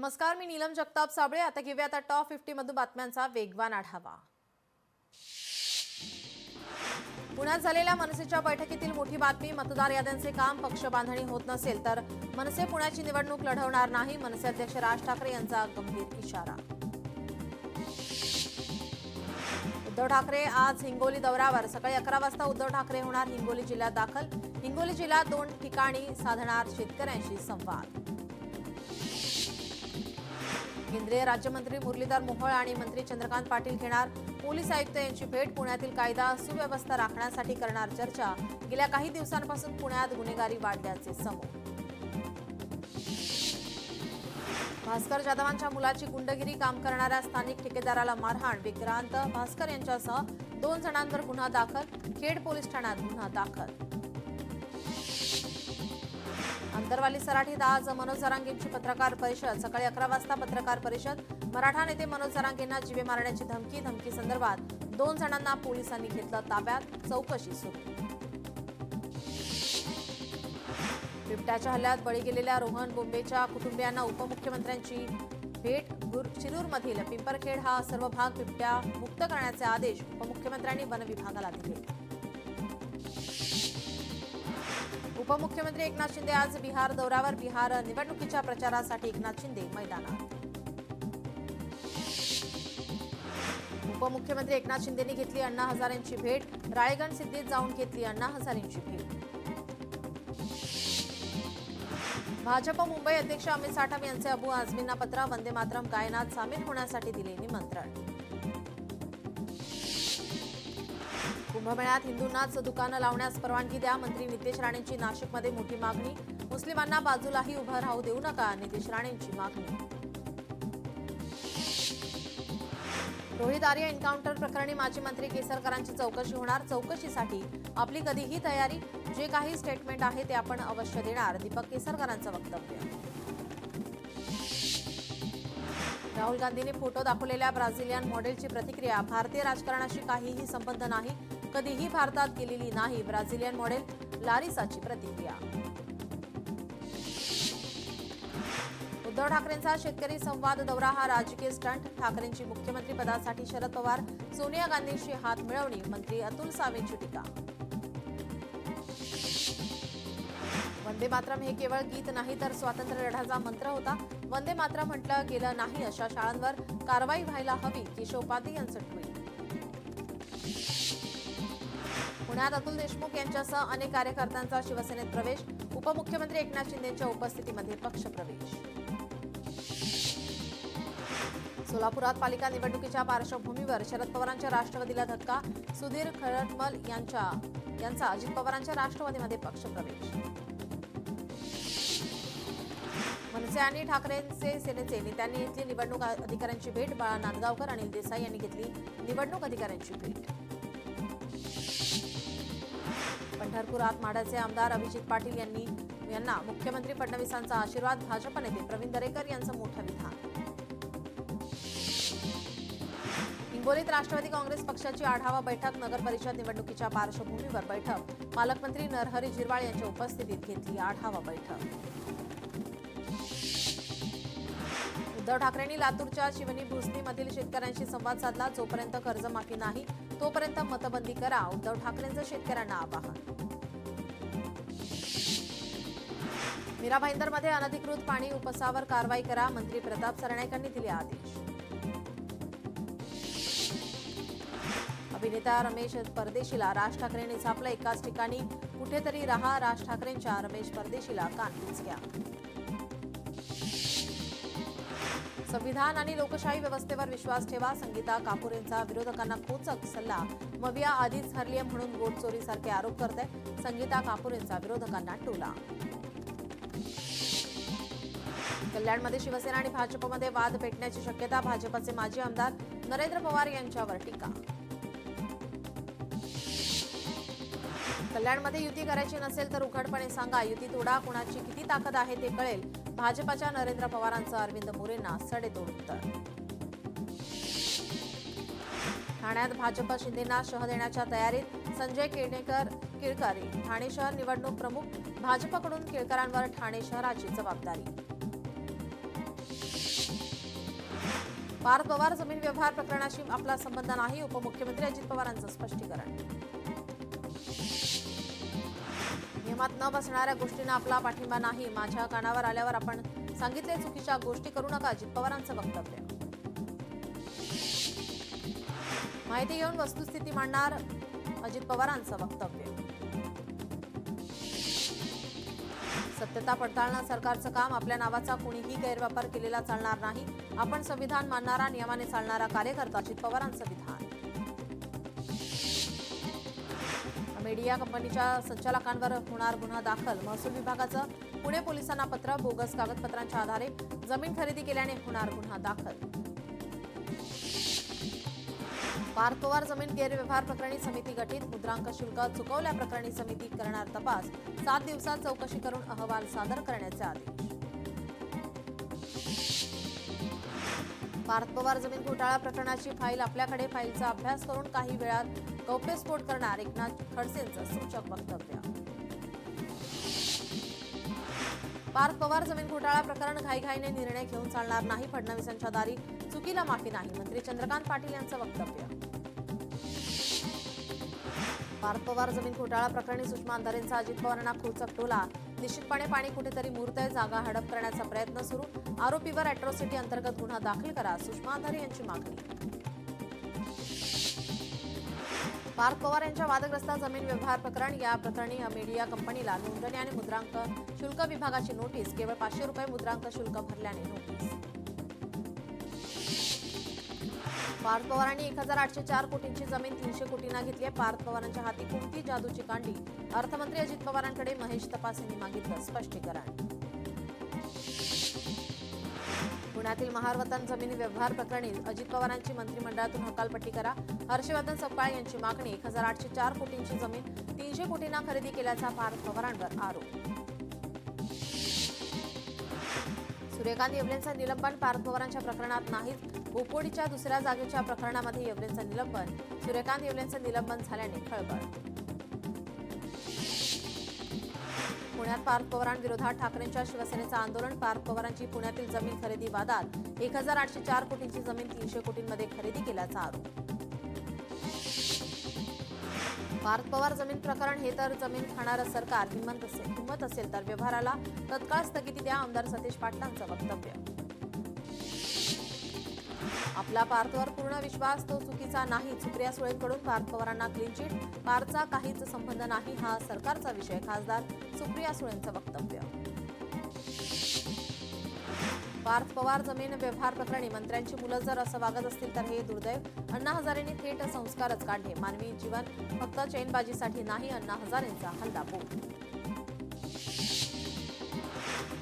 नमस्कार, मी नीलम जगताप साबळे। आता घेऊयात टॉप 50 मधून बातम्यांचा वेगवान आढावा। पुण्यात झालेल्या मनसेच्या बैठकीतील मोठी बातमी। मतदार याद्यांचे काम पक्ष बांधणी होत नसेल तर मनसे पुण्याची निवडणूक लढवणार नाही, मनसे अध्यक्ष राज ठाकरे यांचा गंभीर इशारा। उद्धव ठाकरे आज हिंगोली दौऱ्यावर। सकाळी 11 वाजता उद्धव ठाकरे होणार हिंगोली जिल्ह्यात दाखल। हिंगोली जिल्ह्यात 2 ठिकाणी साधणार शेतकऱ्यांशी संवाद। केंद्रीय राज्यमंत्री मुरलीधर मोहोळ आणि मंत्री चंद्रकांत पाटील घेणार पोलीस आयुक्त यांची भेट। पुण्यातील कायदा सुव्यवस्था राखण्यासाठी करणार चर्चा। गेल्या काही दिवसांपासून पुण्यात गुन्हेगारी वाढल्याचे समोर। भास्कर जाधवांच्या मुलाची गुंडगिरी, काम करणाऱ्या स्थानिक ठेकेदाराला मारहाण। विक्रांत भास्कर यांच्यासह 2 जणांवर गुन्हा दाखल। खेड पोलीस ठाण्यात गुन्हा दाखल। अंतरवाली सराठीत आज मनोज जरांगेंची पत्रकार परिषद। सकाळी 11 वाजता पत्रकार परिषद। मराठा नेते मनोज जरांगेंना जीवे मारण्याची धमकी संदर्भात 2 जणांना पोलिसांनी घेतलं ताब्यात, चौकशी सुरू। बिबट्याच्या हल्ल्यात बळी गेलेल्या रोहन बोंबेच्या कुटुंबियांना उपमुख्यमंत्र्यांची भेट। शिरूरमधील पिंपरखेड हा सर्व भाग बिबट्या मुक्त करण्याचे आदेश उपमुख्यमंत्र्यांनी वन विभागाला दिले। उपमुख्यमंत्री एकनाथ शिंदे आज बिहार दौऱ्यावर। बिहार निवडणुकीच्या प्रचारासाठी एकनाथ शिंदे मैदानात। उपमुख्यमंत्री एकनाथ शिंदेंनी घेतली अण्णा हजारेंची भेट। राळेगण सिद्धीत जाऊन घेतली अण्णा हजारेंची भेट। भाजप मुंबई अध्यक्ष अमित साठम यांचे अबू आझमींना पत्र। वंदे मातरम गायनात सामील होण्यासाठी दिले निमंत्रण। कुंभमेळ्यात हिंदूंनाच दुकानं लावण्यास परवानगी द्या। मंत्री नितेश राणेंची नाशिकमध्ये मोठी मागणी। मुस्लिमांना बाजूलाही उभं राहू देऊ नका, नितेश राणेंची मागणी। रोहित आर्य एन्काउंटर प्रकरणी माजी मंत्री केसरकरांची चौकशी होणार। चौकशीसाठी आपली कधीही तयारी, जे काही स्टेटमेंट आहे ते आपण अवश्य देणार, दीपक केसरकरांचं वक्तव्य। राहुल गांधींनी फोटो दाखवलेल्या ब्राझिलियन मॉडेलची प्रतिक्रिया। भारतीय राजकारणाशी काहीही संबंध नाही, कधीही भारतात गेलेली नाही, ब्राझिलियन मॉडेल लारिसाची प्रतिक्रिया। उद्धव ठाकरेंचा शेतकरी संवाद दौरा हा राजकीय स्टंट। ठाकरेंची मुख्यमंत्री पदासाठी शरद पवार सोनिया गांधींशी हात मिळवणी। मंत्री अतुल सावेंची टीका। वंदे मातरम हे केवळ गीत नाही तर स्वातंत्र्य लढ्याचा मंत्र होता। वंदे मातरम म्हटलं गेलं नाही अशा शाळांवर कारवाई व्हायला हवी, केशव उपाध्ये यांचं ट्विट। पुण्यात अतुल देशमुख यांच्यासह अनेक कार्यकर्त्यांचा शिवसेनेत प्रवेश। उपमुख्यमंत्री एकनाथ शिंदेंच्या उपस्थितीमध्ये पक्षप्रवेश। सोलापुरात पालिका निवडणुकीच्या पार्श्वभूमीवर शरद पवारांच्या राष्ट्रवादीला धक्का। सुधीर खरटमल यांचा अजित पवारांच्या राष्ट्रवादीमध्ये पक्षप्रवेश। मनसे आणि ठाकरेंचे सेनेचे नेत्यांनी घेतली निवडणूक अधिकाऱ्यांची भेट। बाळा नांदगावकर, अनिल देसाई यांनी घेतली निवडणूक अधिकाऱ्यांची भेट। पंढरपुरात माढ्याचे आमदार अभिजित पाटील यांना मुख्यमंत्री फडणवीसांचा आशीर्वाद। भाजप नेते प्रवीण दरेकर यांचं मोठं विधान। हिंगोलीत राष्ट्रवादी काँग्रेस पक्षाची आढावा बैठक। नगर परिषद निवडणुकीच्या पार्श्वभूमीवर बैठक। पालकमंत्री नरहरी झिरवाळ यांच्या उपस्थितीत घेतली आढावा बैठक। उद्धव ठाकरेंनी लातूरच्या शिवनी भुसनीमधील शेतकऱ्यांशी संवाद साधला। जोपर्यंत कर्जमाफी नाही तोपर्यंत मतबंदी करा, उद्धव ठाकरेंचं शेतकऱ्यांना आवाहन। मीरा भाईंदरमध्ये अनधिकृत पाणी उपसावर कारवाई करा, मंत्री प्रताप सरनाईक यांनी दिले आदेश। अभिनेता रमेश परदेशीला राज ठाकरेंनी छापलं। एकाच ठिकाणी कुठेतरी राहा, राज ठाकरेंच्या रमेश परदेशीला कानपिचक्या। संविधान आणि लोकशाही व्यवस्थेवर विश्वास ठेवा, संगीता कापुरेंचा विरोधकांना खोचक सल्ला। मविया आधीच हरलीय म्हणून वोट चोरीसारखे आरोप करते, संगीता कापुरेंचा विरोधकांना टोला। कल्याणमध्ये शिवसेना आणि भाजपमध्ये वाद पेटण्याची शक्यता। भाजपचे माजी आमदार नरेंद्र पवार यांच्यावर टीका। कल्याणमध्ये युती करायची नसेल तर उघडपणे सांगा, युती तोडा, कुणाची किती ताकद आहे ते कळेल, भाजपच्या नरेंद्र पवारांचं अरविंद मोरेंना सडेतोड उत्तर। ठाण्यात भाजप शिंदेंना शह देण्याच्या तयारीत। संजय केळकर ठाणे शहर निवडणूक प्रमुख। भाजपकडून केळकरांवर ठाणे शहराची जबाबदारी। पार्थ पवार जमीन व्यवहार प्रकरणाशी आपला संबंध नाही, उपमुख्यमंत्री अजित पवारांचं स्पष्टीकरण. नियमात न बसणाऱ्या गोष्टींना आपला पाठिंबा नाही, माझ्या कानावर आल्यावर आपण सांगितले चुकीच्या गोष्टी करू नका, अजित पवारांचं वक्तव्य. माहिती घेऊन वस्तुस्थिती मांडणार, अजित पवारांचं वक्तव्य. सत्यता पडताळणं सरकारचं काम, आपल्या नावाचा कुणीही गैरवापर केलेला चालणार नाही, आपण संविधान मानणारा, नियमाने चालणारा कार्यकर्ता, अजित पवारांचं विधान. मीडिया कंपनीच्या संचालकांवर होणार गुन्हा दाखल, महसूल विभागाचं पुणे पोलिसांना पत्र, बोगस कागदपत्रांच्या आधारे जमीन खरेदी केल्याने होणार गुन्हा दाखल. पार्थ पवार जमीन गैरव्यवहार प्रकरणी समिती गठीत, मुद्रांक शुल्क चुकवल्याप्रकरणी समिती करणार तपास, 7 दिवसात चौकशी करून अहवाल सादर करण्याचे आदेश. पार्थ पवार जमीन घोटाळा प्रकरणाची फाईल आपल्याकडे, फाईलचा अभ्यास करून काही वेळात गौप्यस्फोट करणार, एकनाथ खडसेंचं सूचक वक्तव्य. पार्थ पवार जमीन घोटाळा प्रकरण घाईघाईने निर्णय घेऊन चालणार नाही, फडणवीसांच्या दारी चुकीला माफी नाही, मंत्री चंद्रकांत पाटील यांचं वक्तव्य. पार्थ पवार जमीन घोटाळा प्रकरणी सुषमा अंधारेंचा अजित पवारांना खोचक टोला, निश्चितपणे पाणी कुठेतरी मुरतंय, जागा हडप करण्याचा प्रयत्न सुरू, आरोपीवर अॅट्रॉसिटी अंतर्गत गुन्हा दाखल करा, सुषमा अंधारे यांची मागणी. पार्थ पवार यांच्या वादग्रस्त जमीन व्यवहार प्रकरण, या प्रकरणी मीडिया कंपनीला नोंदणी आणि मुद्रांक शुल्क विभागाची नोटीस, केवळ 500 रुपये मुद्रांक शुल्क भरल्याने नोटीस. पार्थ पवारांनी 1804 कोटींची जमीन 300 कोटींना घेतली आहे, पार्थ पवारांच्या हाती कोणती जादूची कांडी, अर्थमंत्री अजित पवारांकडे महेश तपास यांनी मागितलं स्पष्टीकरण. पुण्यातील महारवतन जमीन व्यवहार प्रकरणी अजित पवारांची मंत्रिमंडळातून हकालपट्टी करा, हर्षवर्धन सपकाळ यांची मागणी, 1804 कोटींची जमीन 300 कोटींना खरेदी केल्याचा पार्थ पवारांवर आरोप. सूर्यकांत येवलेंचं निलंबन, पार्थ पवारांच्या प्रकरणात नाहीच, बोपोडीच्या दुसऱ्या जागेच्या प्रकरणामध्ये येवलेंचं निलंबन, सूर्यकांत येवलेंचं निलंबन झाल्याने खळबळ. पुण्यात पार्थ पवारांविरोधात ठाकरेंच्या शिवसेनेचं आंदोलन, पार्थ पवारांची पुण्यातील जमीन खरेदी वादात 1804 कोटींची जमीन 300 कोटींमध्ये खरेदी केल्याचा आरोप. पार्थ पवार जमीन प्रकरण, हे तर जमीन खाणारं सरकार, हिंमत असेल तर व्यवहाराला तत्काळ स्थगिती द्या, आमदार सतीश पाटलांचं वक्तव्य. आपला पार्थवर पूर्ण विश्वास, तो चुकीचा नाही, सुप्रिया सुळेंकडून पार्थ पवारांना क्लीन चिट, पार्थचा काहीच संबंध नाही, हा सरकारचा विषय, खासदार सुप्रिया सुळेंचं वक्तव्य. पार्थ पवार जमीन व्यवहार प्रकरणी मंत्र्यांची मुलं जर असं वागत असतील तर हे दुर्दैव, अण्णा हजारेंनी थेट संस्कारच काढले, मानवी जीवन फक्त चैनबाजीसाठी नाही, अण्णा हजारेंचा हल्लाबोल.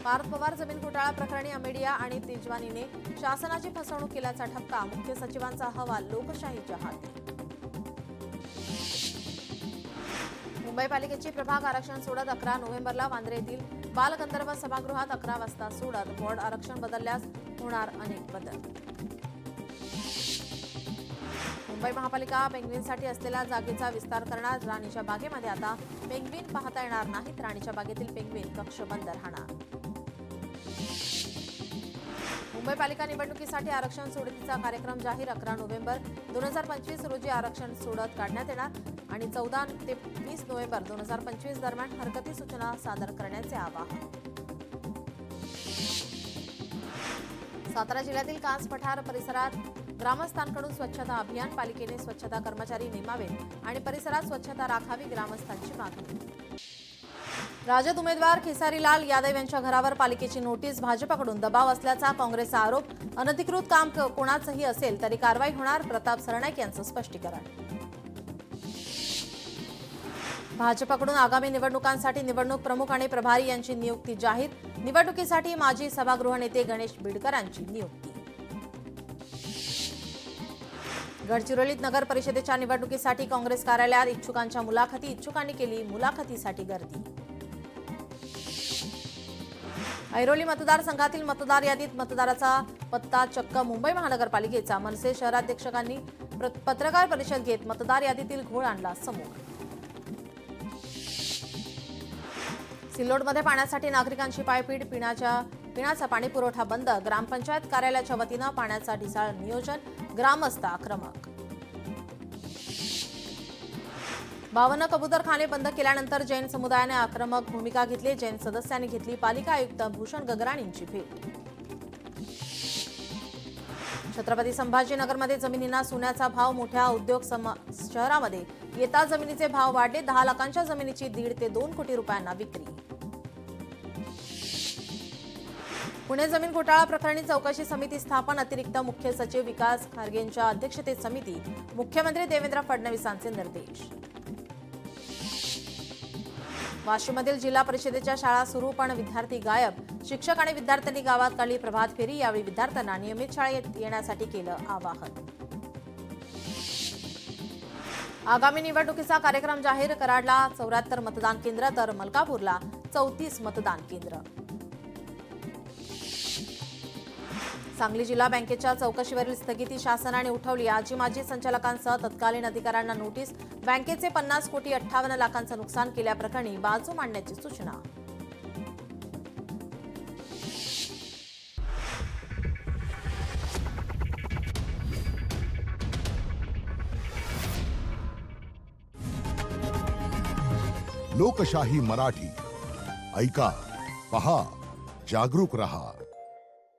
पार्थ पवार जमीन घोटाळा प्रकरणी अमेडिया आणि तेजवानीने शासनाची फसवणूक केल्याचा ठपका, मुख्य सचिवांचा अहवाल लोकशाहीच्या हाती. मुंबई पालिकेची प्रभाग आरक्षण सोडत 11 नोव्हेंबरला वांद्रे येथील बालगंधर्व सभागृहात 11 वाजता सोडत, वॉर्ड आरक्षण बदलल्यास होणार अनेक बदल. मुंबई महापालिका पेंग्विनसाठी असलेल्या जागेचा विस्तार करणार, राणीच्या बागेमध्ये आता पेंग्विन पाहता येणार नाहीत, राणीच्या बागेतील पेंग्विन कक्ष बंद राहणार. मुंबई पालिका निवडणुकीसाठी आरक्षण सोडतीचा कार्यक्रम जाहीर, 11 नोव्हेंबर 2025 रोजी आरक्षण सोडत काढण्यात येणार आणि 14 ते 20 नोव्हेंबर 2025 दरम्यान हरकती सूचना सादर करण्याचे आवाहन. सातारा जिल्ह्यातील कास पठार परिसरात ग्रामस्थांकडून स्वच्छता अभियान, पालिकेने स्वच्छता कर्मचारी नेमावेत आणि परिसरात स्वच्छता राखावी, ग्रामस्थांची मागणी. राजद उमेदवार खेसारीलाल यादव यांच्या घरावर पालिकेची नोटीस, भाजपकडून दबाव असल्याचा काँग्रेसचा आरोप, अनधिकृत काम कोणाचंही असेल तरी कारवाई होणार, प्रताप सरनाईक यांचं स्पष्टीकरण. भाजपकडून आगामी निवडणुकांसाठी निवडणूक प्रमुख आणि प्रभारी यांची नियुक्ती जाहीर, निवडणुकीसाठी माजी सभागृह नेते गणेश बिडकरांची नियुक्ती. गडचिरोलीत नगर परिषदेच्या निवडणुकीसाठी काँग्रेस कार्यालयात इच्छुकांच्या मुलाखती, इच्छुकांनी केली मुलाखतीसाठी गर्दी. ऐरोली मतदारसंघातील मतदार यादीत मतदाराचा पत्ता चक्क मुंबई महानगरपालिकेचा, मनसे शहराध्यक्षकांनी पत्रकार परिषद घेत मतदार यादीतील घोळ आणला समोर. सिल्लोडमध्ये पाण्यासाठी नागरिकांची पायपीट, पिण्याच्या पिण्याचा पाणी पुरवठा बंद, ग्रामपंचायत कार्यालयाच्या वतीनं पाण्याचा ढिसाळ नियोजन, ग्रामस्थ आक्रमक. 52 कबूतरखाने बंद केल्यानंतर जैन समुदायाने आक्रमक भूमिका घेतली. जैन सदस्यांनी घेतली पालिका आयुक्त भूषण गगराणींची भेट. छत्रपती संभाजीनगरमध्ये जमिनींना सोन्याचा भाव, मोठ्या उद्योग शहरामध्ये येता जमिनीचे भाव वाढले. 10 लाखांच्या जमिनीची 1.5 ते 2 कोटी रुपयांना विक्री. पुणे जमीन घोटाळा प्रकरणी चौकशी समिती स्थापन, अतिरिक्त मुख्य सचिव विकास खारगेंच्या अध्यक्षतेत समिती, मुख्यमंत्री देवेंद्र फडणवीसांचे निर्देश. वाशिममधील जिल्हा परिषदेच्या शाळा सुरू पण विद्यार्थी गायब. शिक्षक आणि विद्यार्थ्यांनी गावात काढली प्रभात फेरी. यावेळी विद्यार्थ्यांना नियमित शाळेत येण्यासाठी केलं आवाहन. आगामी निवडणुकीचा कार्यक्रम जाहीर. कराडला 74 मतदान केंद्र तर मलकापूरला 34 मतदान केंद्र. सांगली जिल्हा बँकेच्या चौकशीवरील स्थगिती शासनाने उठवली. आजी माजी संचालकांसह तत्कालीन अधिकाऱ्यांना नोटीस. बँकेचे 50 कोटी 58 लाखांचं नुकसान केल्याप्रकरणी बाजू मांडण्याची सूचना. लोकशाही मराठी ऐका, पहा, जागरूक रहा.